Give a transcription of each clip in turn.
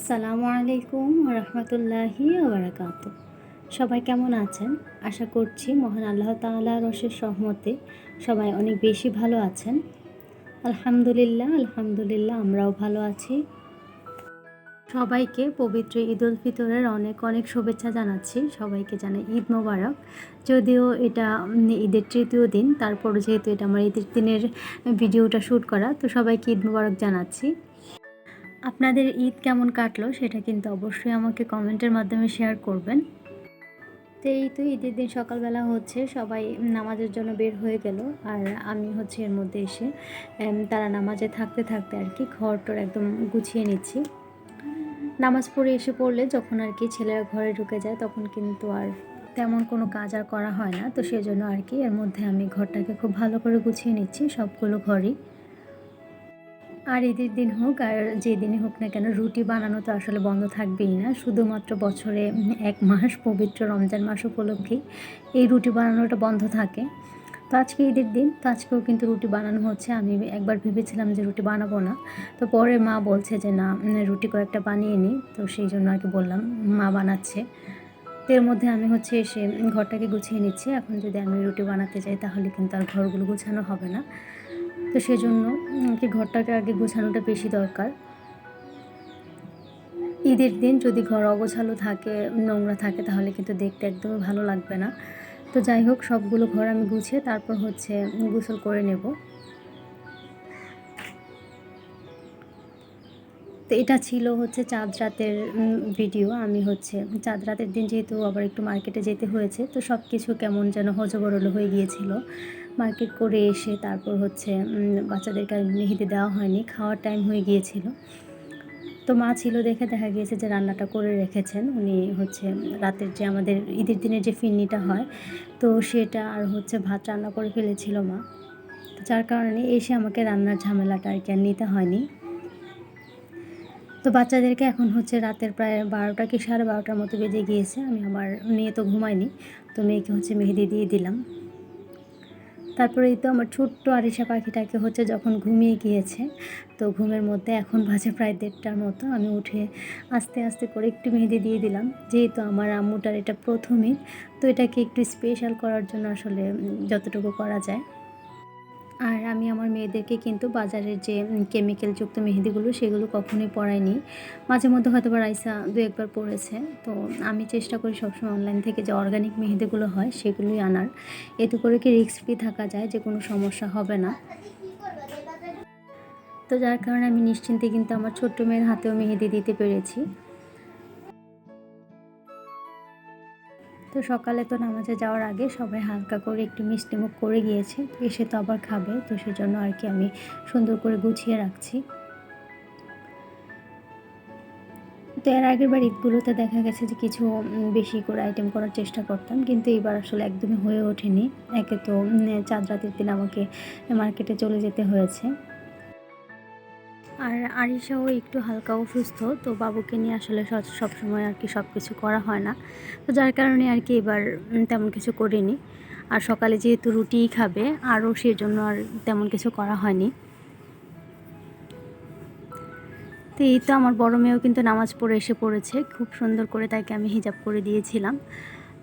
আসসালামু আলাইকুম রহমতুল্লাহি ওবরাকাতু। সবাই কেমন আছেন? আশা করছি মহান আল্লাহ তাআলার অশেষ রহমতে সবাই অনেক বেশি ভালো আছেন। আলহামদুলিল্লাহ আমরাও ভালো আছি। সবাইকে পবিত্র ঈদ উল ফিতরের অনেক অনেক শুভেচ্ছা জানাচ্ছি। সবাইকে জানাই ঈদ মোবারক। যদিও এটা ঈদের তৃতীয় দিন, তারপরও যেহেতু এটা আমার ঈদের দিনের ভিডিওটা শ্যুট করা, তো সবাইকে ঈদ মোবারক জানাচ্ছি। আপনাদের ঈদ কেমন কাটলো সেটা কিন্তু অবশ্যই আমাকে কমেন্টের মাধ্যমে শেয়ার করবেন। তো এই তো ঈদের দিন সকালবেলা সবাই নামাজের জন্য বের হয়ে গেল, আর আমি এর মধ্যে এসে তারা নামাজে থাকতে থাকতে আর কি ঘরটর একদম গুছিয়ে নিচ্ছি। নামাজ পড়ে এসে পড়লে যখন আর কি ছেলেরা ঘরে ঢুকে যায় তখন কিন্তু আর তেমন কোনো কাজ আর করা হয় না, তো সেজন্য আর কি এর মধ্যে আমি ঘরটাকে খুব ভালো করে গুছিয়ে নিচ্ছি, সবগুলো ঘরই। আর ঈদের দিন হোক আর যে দিনই হোক না কেন, রুটি বানানো তো আসলে বন্ধ থাকবেই না। শুধুমাত্র বছরে 1 মাস পবিত্র রমজান মাস উপলক্ষেই এই রুটি বানানোটা বন্ধ থাকে। তো আজকে ঈদের দিন, তো আজকেও কিন্তু রুটি বানানো হচ্ছে। আমি একবার ভেবেছিলাম যে রুটি বানাবো না, তো পরে মা বলছে যে না, রুটি কয়েকটা বানিয়ে নিই, তো সেই জন্য আর কি বললাম মা বানাচ্ছে। তো এর মধ্যে আমি এসে ঘরটাকে গুছিয়ে নিচ্ছি। এখন যদি আমি রুটি বানাতে যাই তাহলে কিন্তু আর ঘরগুলো গুছানো হবে না, তো সেজন্য কি ঘরটাকে আগে গোছানোটা বেশি দরকার। ঈদের দিন যদি ঘর অগোছালো থাকে, নোংরা থাকে, তাহলে কিন্তু দেখতে একদমই ভালো লাগবে না। তো যাই হোক, সবগুলো ঘর আমি গুছিয়ে তারপর গোসল করে নেব। তো এটা ছিল চাঁদ রাতের ভিডিও। আমি চাঁদ রাতের দিন যেহেতু আবার একটু মার্কেটে যেতে হয়েছে, তো সব কিছু কেমন যেন হজবরল হয়ে গিয়েছিল। মার্কেট করে এসে তারপর বাচ্চাদেরকে মেহেদি দেওয়া হয়নি, খাওয়ার টাইম হয়ে গিয়েছিল। তো মা ছিল দেখে দেখা গিয়েছে যে রান্নাটা করে রেখেছেন উনি। রাতের যে আমাদের ঈদের দিনের যে ফিরনিটা হয়, তো সেটা আর ভাত রান্না করে ফেলেছিল মা। তো যার কারণে এসে আমাকে রান্নার ঝামেলাটা আর কি আর নিতে হয়নি। তো বাচ্চাদেরকে এখন রাতের প্রায় 12টা কি 12:30টার মতো বেজে গিয়েছে। আমার মেয়ে তো ঘুমায়নি, তো মেয়েকে মেহেদি দিয়ে দিলাম। তারপরে এই তো আমার ছোট্ট আরিশা পাখিটাকে যখন ঘুমিয়ে গিয়েছে, তো ঘুমের মধ্যে এখন বাজে প্রায় 1:30টার মতো, আমি উঠে আস্তে আস্তে করে একটু মেহেদি দিয়ে দিলাম। যেহেতু আমার আম্মুটার এটা প্রথম ঈদ, তো এটাকে একটু স্পেশাল করার জন্য আসলে যতটুকু করা যায়। আর আমি আমার মেয়েদেরকে কিন্তু বাজারের যে কেমিক্যালযুক্ত মেহেদিগুলো সেগুলো কখনোই পরাইনি। মাঝে মধ্যে হয়তো বা রাইসা 2-1 বার পরেছে। তো আমি চেষ্টা করি সবসময় অনলাইন থেকে যে অর্গানিক মেহেদিগুলো হয় সেগুলোই আনার। এতে করে কি রিস্ক ফ্রি থাকা যায়, যে কোনো সমস্যা হবে না। তো যার কারণে আমি নিশ্চিন্তে কিন্তু আমার ছোট্ট মেয়ের হাতেও মেহেদি দিতে পেরেছি। তো সকালে তো নামাজে যাওয়ার আগে সবাই হালকা করে একটু মিষ্টিমুখ করে গিয়েছে, এসে তো আবার খাবে, তো সেজন্য আর কি আমি সুন্দর করে গুছিয়ে রাখছি। তো এর আগের বার ঈদগুলোতে দেখা গেছে যে কিছু বেশি করে আইটেম করার চেষ্টা করতাম, কিন্তু এবার আসলে একদমই হয়ে ওঠেনি। একে তো চাঁদ রাতের দিন আমাকে মার্কেটে চলে যেতে হয়েছে, আর আরিশাও একটু হালকা অসুস্থ, তো বাবুকে নিয়ে আসলে সবসময় আর কি সব কিছু করা হয় না। তো যার কারণে আর কি এবার তেমন কিছু করিনি। আর সকালে যেহেতু রুটিই খাবে, আরও সেজন্য আর তেমন কিছু করা হয়নি। তো এই তো আমার বড় মেয়েও কিন্তু নামাজ পড়ে এসে পড়েছে, খুব সুন্দর করে তাকে আমি হিজাব করে দিয়েছিলাম।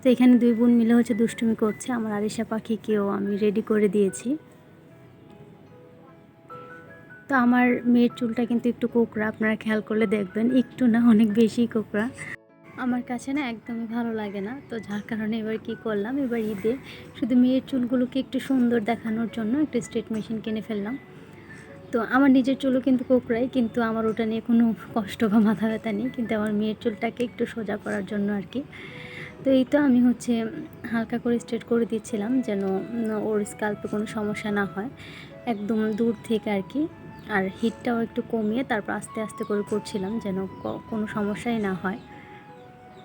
তো এখানে 2 বোন মিলে দুষ্টুমি করছে। আমার আরিশা পাখিকেও আমি রেডি করে দিয়েছি। তো আমার মেয়ের চুলটা কিন্তু একটু কোঁকড়া, আপনারা খেয়াল করলে দেখবেন, একটু না অনেক বেশি কোঁকড়া। আমার কাছে না একদমই ভালো লাগে না। তো যার কারণে এবার কি করলাম, এবার ঈদে শুধু মেয়ের চুলগুলোকে একটু সুন্দর দেখানোর জন্য একটা স্ট্রেট মেশিন কিনে ফেললাম। তো আমার নিজের চুলও কিন্তু কোঁকড়াই, কিন্তু আমার ওটা নিয়ে কোনো কষ্ট বা মাথা ব্যথা নেই, কিন্তু আমার মেয়ের চুলটাকে একটু সোজা করার জন্য আর কি। তো এই তো আমি হালকা করে স্ট্রেট করে দিচ্ছিলাম, যেন ওর স্কাল্পে কোনো সমস্যা না হয়, একদম দূর থেকে আর কি। আর হিটটাও একটু কমিয়ে তারপর আস্তে আস্তে করে করছিলাম, যেন কোনো সমস্যাই না হয়।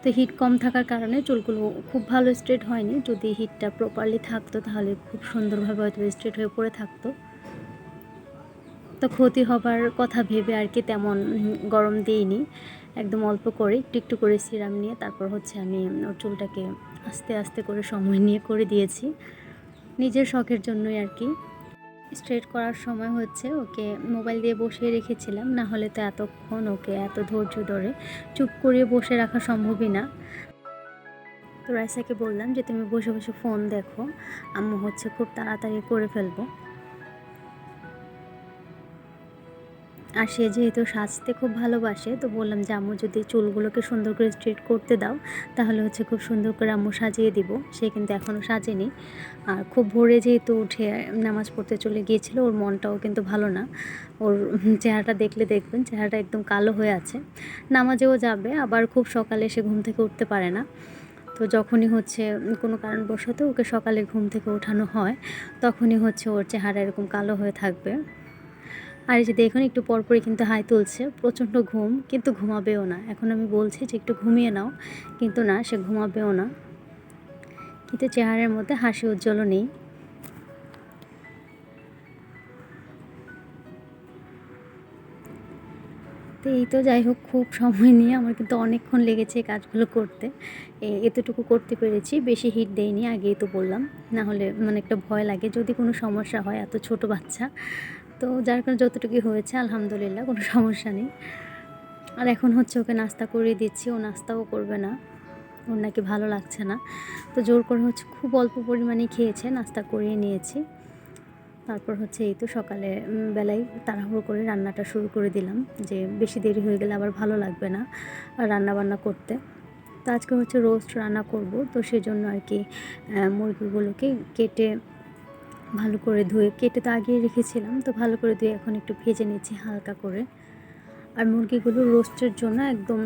তো হিট কম থাকার কারণে চুলগুলো খুব ভালো স্ট্রেট হয়নি। যদি হিটটা প্রপারলি থাকতো তাহলে খুব সুন্দরভাবে হয়তো স্ট্রেট হয়ে পড়ে থাকতো। তো ক্ষতি হবার কথা ভেবে আর কি তেমন গরম দিইনি, একদম অল্প করে একটু একটু করে সিরাম নিয়ে তারপর আমি ওর চুলটাকে আস্তে আস্তে করে সময় নিয়ে করে দিয়েছি, নিজের শখের জন্যই আর কি। স্ট্রেট করার সময় হচ্ছে ওকে মোবাইল দিয়ে বসিয়ে রেখেছিলাম, না হলে তো এতক্ষণ ওকে এত ধৈর্য ধরে চুপ করে বসে রাখা সম্ভবই না। তো রাইসাকে বললাম যে তুমি বসে বসে ফোন দেখো, আম্মু হচ্ছে খুব তাড়াতাড়ি করে ফেলবো। আর সে যেহেতু সাজতে খুব ভালোবাসে, তো বললাম যে আম্মু যদি চুলগুলোকে সুন্দর করে স্ট্রেট করতে দাও তাহলে হচ্ছে খুব সুন্দর করে আম্মু সাজিয়ে দিব। সে কিন্তু এখনও সাজেনি। আর খুব ভোরে যেহেতু উঠে নামাজ পড়তে চলে গিয়েছিল, ওর মনটাও কিন্তু ভালো না। ওর চেহারাটা দেখলে দেখবেন চেহারাটা একদম কালো হয়ে আছে। নামাজেও যাবে, আবার খুব সকালে সে ঘুম থেকে উঠতে পারে না। তো যখনই হচ্ছে কোনো কারণবশত ওকে সকালে ঘুম থেকে ওঠানো হয়, তখনই হচ্ছে ওর চেহারা এরকম কালো হয়ে থাকবে। আর এই যে দেখুন একটু পরপরই কিন্তু হাই তুলছে, প্রচণ্ড ঘুম, কিন্তু ঘুমাবেও না। এখন আমি বলছি যে একটু ঘুমিয়ে নাও, কিন্তু না, সে ঘুমাবেও না। কিন্তু চেহারার মধ্যে হাসি উজ্জ্বলও নেই। তো এই তো যাই হোক, খুব সময় নিয়ে আমার কিন্তু অনেকক্ষণ লেগেছে এই কাজগুলো করতে। এতটুকু করতে পেরেছি, বেশি হিট দেইনি, আগেই তো বললাম। না হলে মানে একটা ভয় লাগে যদি কোনো সমস্যা হয়, এত ছোট বাচ্চা। তো যার কারণে যতটুকুই হয়েছে আলহামদুলিল্লাহ, কোনো সমস্যা নেই। আর এখন হচ্ছে ওকে নাস্তা করিয়ে দিচ্ছি, ও নাস্তাও করবে না, ওর নাকি ভালো লাগছে না। তো জোর করে হচ্ছে খুব অল্প পরিমাণেই খেয়েছে, নাস্তা করিয়ে নিয়েছি। তারপর হচ্ছে এই তো সকালে বেলায় তাড়াহুড়ো করে রান্নাটা শুরু করে দিলাম, যে বেশি দেরি হয়ে গেলে আবার ভালো লাগবে না আর রান্নাবান্না করতে। তো আজকে হচ্ছে রোস্ট রান্না করব, তো সেজন্য আর কি মুরগিগুলোকে কেটে ভালো করে ধুয়ে, কেটে তো আগিয়ে রেখেছিলাম, তো ভালো করে ধুয়ে এখন একটু ভেজে নিচ্ছি হালকা করে। আর মুরগিগুলো রোস্টের জন্য একদম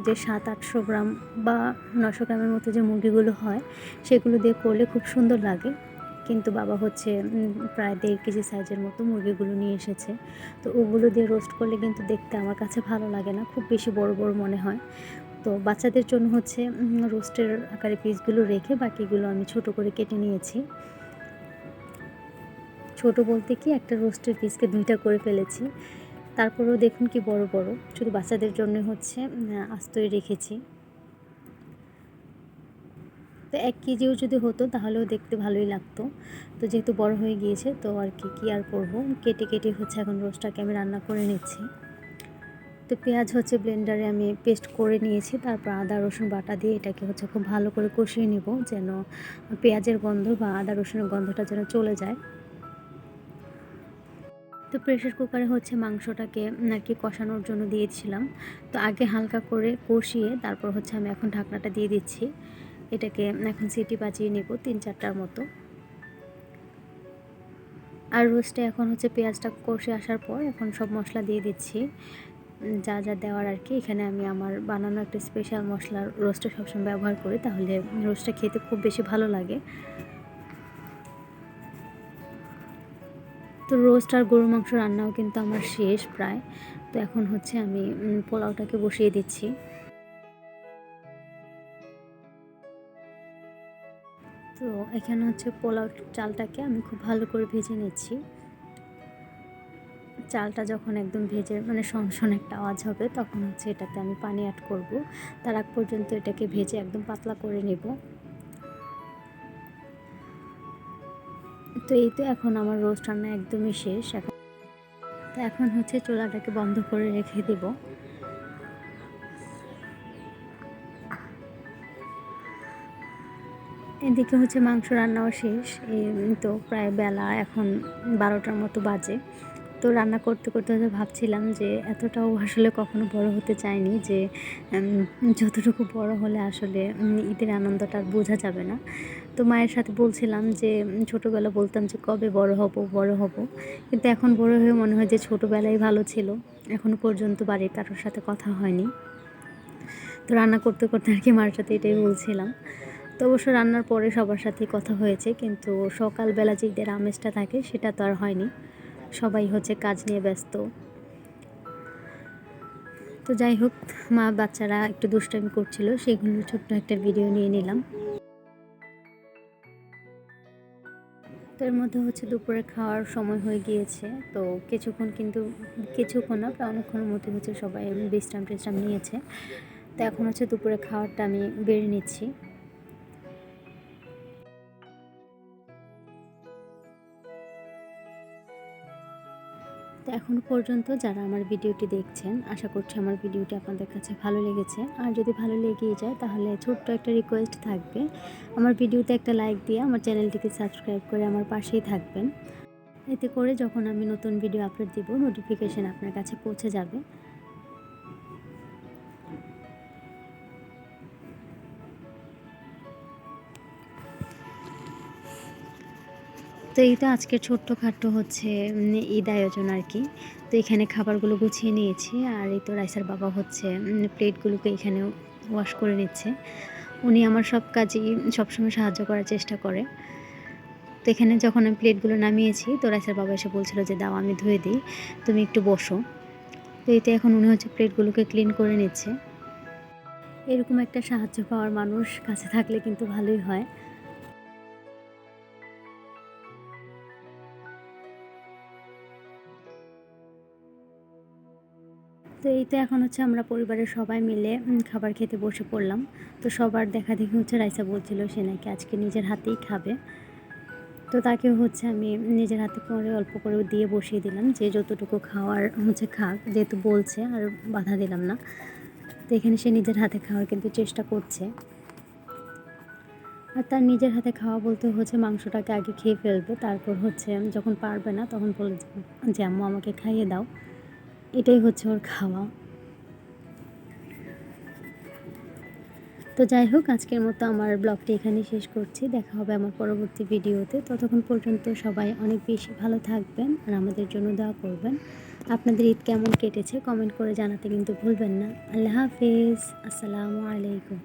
যে 700-800 গ্রাম বা 900 গ্রামের মতো যে মুরগিগুলো হয়, সেগুলো দিয়ে করলে খুব সুন্দর লাগে। কিন্তু বাবা হচ্ছে প্রায় 1.5 কেজি সাইজের মতো মুরগিগুলো নিয়ে এসেছে। তো ওগুলো দিয়ে রোস্ট করলে কিন্তু দেখতে আমার কাছে ভালো লাগে না, খুব বেশি বড় বড় মনে হয়। তো বাচ্চাদের জন্য হচ্ছে রোস্টের আকারে পিসগুলো রেখে বাকিগুলো আমি ছোট করে কেটে নিয়েছি। ছোট বলতে কি, একটা রোস্টের পিসকে 2টা করে ফেলেছি। তারপরেও দেখুন কি বড় বড়, শুধু বাচ্চাদের জন্য হচ্ছে আস্তই রেখেছি। তো 1 কেজিও যদি হতো তাহলেও দেখতে ভালোই লাগতো। তো যেহেতু বড় হয়ে গিয়েছে, তো আর কি আর করব, কেটে কেটে হচ্ছে এখন রোস্টটাকে আমি রান্না করে নিচ্ছি। তো পেঁয়াজ হচ্ছে ব্লেন্ডারে আমি পেস্ট করে নিয়েছি, তারপর আদা রসুন বাটা দিয়ে এটাকে হচ্ছে খুব ভালো করে কষিয়ে নিব, যেন পেঁয়াজের গন্ধ বা আদা রসুনের গন্ধটা যেন চলে যায়। তো প্রেশার কুকারে হচ্ছে মাংসটাকে আর কি কষানোর জন্য দিয়েছিলাম। তো আগে হালকা করে কষিয়ে তারপর হচ্ছে আমি এখন ঢাকনাটা দিয়ে দিচ্ছি। এটাকে এখন সিটি বাজিয়ে নেব 3-4টার মতো। আর রোস্টে এখন হচ্ছে পেঁয়াজটা কষে আসার পর এখন সব মশলা দিয়ে দিচ্ছি, যা যা দেওয়ার আর কি। এখানে আমি আমার বানানো একটা স্পেশাল মশলা রোস্টে সবসময় ব্যবহার করি, তাহলে রোস্টটা খেতে খুব বেশি ভালো লাগে। তো রোস্ট আর গরুর মাংস রান্নাও কিন্তু আমার শেষ প্রায়। তো এখন হচ্ছে আমি পোলাওটাকে বসিয়ে দিচ্ছি। তো এখানে হচ্ছে পোলাও চালটাকে আমি খুব ভালো করে ভেজে নিচ্ছি। চালটা যখন একদম ভেজে মানে সনসন একটা আওয়াজ হবে, তখন হচ্ছে এটাতে আমি পানি অ্যাড করব। তার আগ পর্যন্ত এটাকে ভেজে একদম পাতলা করে নেব। তো এই তো এখন আমার রোস্ট রান্না একদমই শেষ। এখন হচ্ছে চুলাটাকে বন্ধ করে রেখে দেব। এদিকে হচ্ছে মাংস রান্নাও শেষ। তো প্রায় বেলা এখন 12টার মতো বাজে। তো রান্না করতে করতে হয়তো ভাবছিলাম যে এতটাও আসলে কখনো বড় হতে চাইনি, যে যতটুকু বড় হলে আসলে ঈদের আনন্দটা আর বোঝা যাবে না। তো মায়ের সাথে বলছিলাম যে ছোটোবেলা বলতাম যে কবে বড় হব বড় হব, কিন্তু এখন বড় হয়ে মনে হয় যে ছোটোবেলাই ভালো ছিল। এখনও পর্যন্ত বাড়ির কারোর সাথে কথা হয়নি। তো রান্না করতে করতে আর কি মার সাথে এটাই বলছিলাম। তো অবশ্য রান্নার পরে সবার সাথেই কথা হয়েছে, কিন্তু সকালবেলা যে ঈদের আমেজটা থাকে সেটা তো আর হয়নি। সবাই হচ্ছে কাজ নিয়ে ব্যস্ত। তো যাই হোক, মা বাচ্চারা একটু দুষ্টামি করছিল, সেগুলো ছোট্ট একটা ভিডিও নিয়ে নিলাম। তো এর মধ্যে হচ্ছে দুপুরে খাওয়ার সময় হয়ে গিয়েছে। তো কিছুক্ষণ না, প্রায় অনেকক্ষণের মধ্যে হচ্ছে সবাই বিশ্রাম টিশ্রাম নিয়েছে। তো এখন হচ্ছে দুপুরে খাওয়ারটা আমি বেড়ে নিচ্ছি। তো এখনও পর্যন্ত যারা আমার ভিডিওটি দেখছেন, আশা করছি আমার ভিডিওটি আপনাদের কাছে ভালো লেগেছে। আর যদি ভালো লেগেই যায় তাহলে ছোট্ট একটা রিকোয়েস্ট থাকবে, আমার ভিডিওতে একটা লাইক দিয়ে আমার চ্যানেলটিকে সাবস্ক্রাইব করে আমার পাশেই থাকবেন। এতে করে যখন আমি নতুন ভিডিও আপলোড দিব নোটিফিকেশান আপনার কাছে পৌঁছে যাবে। তো এই তো আজকের ছোট্টখাট্ট হচ্ছে ঈদ আয়োজন আর কি। তো এখানে খাবারগুলো গুছিয়ে নিয়েছি, আর এই তো রাইসার বাবা হচ্ছে প্লেটগুলোকে এখানে ওয়াশ করে নিচ্ছে। উনি আমার সব কাজেই সবসময় সাহায্য করার চেষ্টা করে। তো এখানে যখন আমি প্লেটগুলো নামিয়েছি তো রাইসার বাবা এসে বলছিল যে দাও আমি ধুয়ে দিই, তুমি একটু বসো। তো এতে এখন উনি হচ্ছে প্লেটগুলোকে ক্লিন করে নিচ্ছে। এরকম একটা সাহায্য পাওয়ার মানুষ কাছে থাকলে কিন্তু ভালোই হয়। তো এই তো এখন হচ্ছে আমরা পরিবারের সবাই মিলে খাবার খেতে বসে পড়লাম। তো সবার দেখা দেখি হচ্ছে রাইসা বলছিল সে নাকি আজকে নিজের হাতেই খাবে। তো তাকেও হচ্ছে আমি নিজের হাতে করে অল্প করে দিয়ে বসিয়ে দিলাম, যে যতটুকু খাওয়ার হচ্ছে খাক, যেহেতু বলছে আর বাধা দিলাম না। তো এখানে সে নিজের হাতে খাওয়ার কিন্তু চেষ্টা করছে। আর তার নিজের হাতে খাওয়া বলতে হচ্ছে মাংসটাকে আগে খেয়ে ফেলবে, তারপর হচ্ছে যখন পারবে না তখন বলে যে আম্মু আমাকে খাইয়ে দাও। এটাই হচ্ছে ওর খাওয়া। তো যাই হোক, আজকের মতো আমার ব্লগটি এখানেই শেষ করছি। দেখা হবে আমার পরবর্তী ভিডিওতে। ততক্ষণ পর্যন্ত সবাই অনেক বেশি ভালো থাকবেন আর আমাদের জন্য দোয়া করবেন। আপনাদের ঈদ কেমন কেটেছে কমেন্ট করে জানাতে কিন্তু ভুলবেন না। আল্লাহ হাফেজ, আসসালামু আলাইকুম।